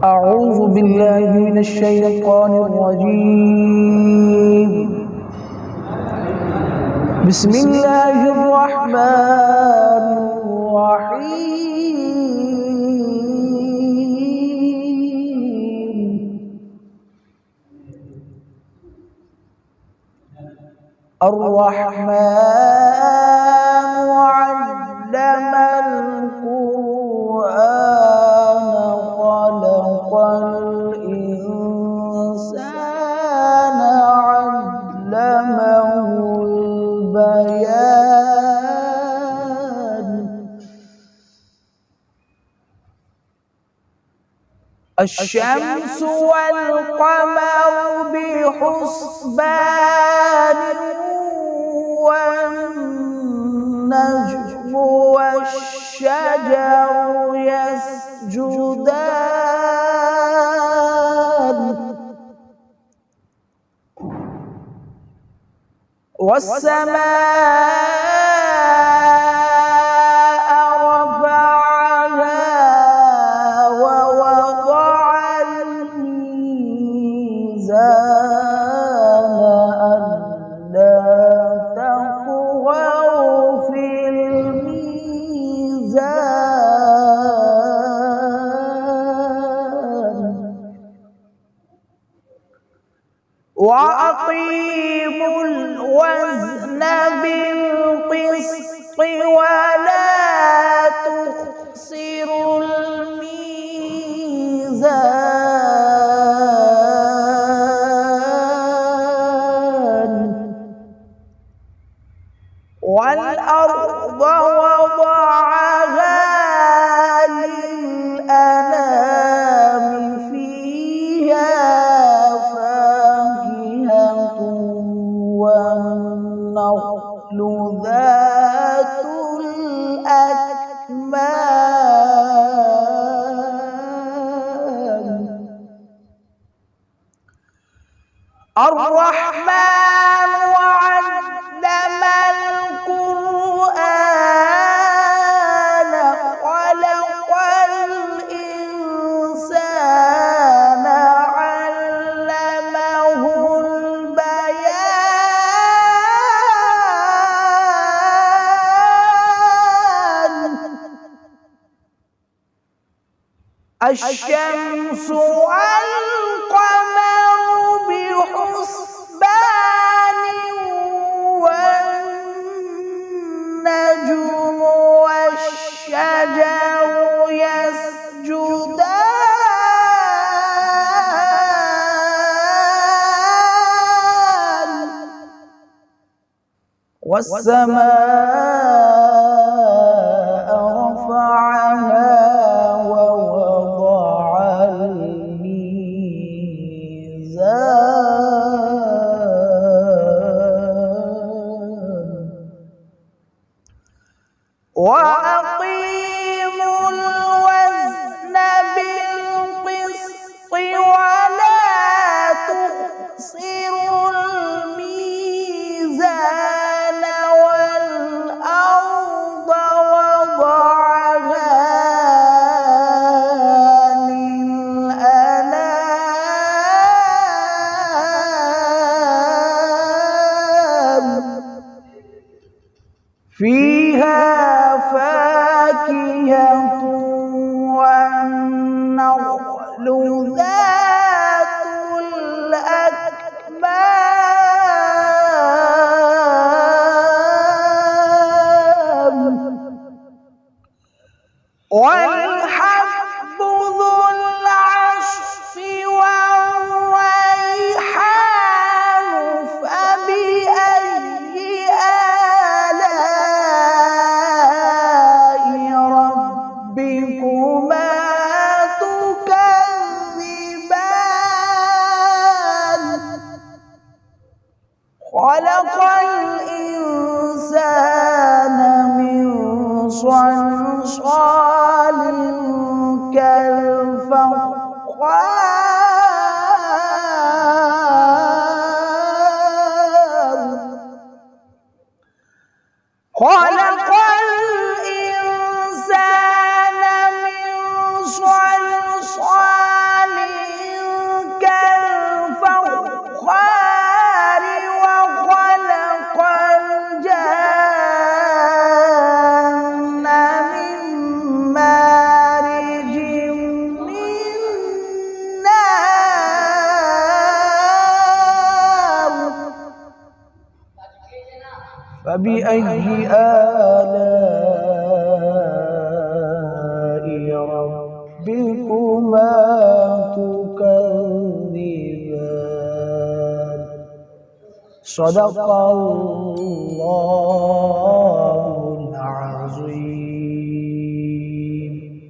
أعوذ بالله من الشيطان الرجيم. بسم الله الرحمن الرحيم. الرحمن علم القرآن خلق الإنسان علمه البيان. الشمس والقمر بحسبان والنجم والشجر يسجدان والسماء رفعها ووضع الميزان ألا تطغوا في الميزان وأقيموا الوزن بالقسط ولا تخسروا الميزان والأرض وضعها للأنام فيها فاكهة والنخل ذات الأكمام. الرحمن علم القرآن خلق الإنسان علمه البيان. الشمس والقمر بحسبان والنجم والشجر يسجدان والسماء رفعها ووضع الميزان وأقيموا الوزن بالقسط ولا تخسروا الميزان والأرض وضعها للأنام فيها فاكهة والنخل ذات الأكمام والحب ذو العصف والريحان فبأي آلاء ربكما تكذبان. خلق الإنسان من صلصال كالفخار. خلق الإنسان من صلصال فبأي آلاء ربكما تكذبان صدق الله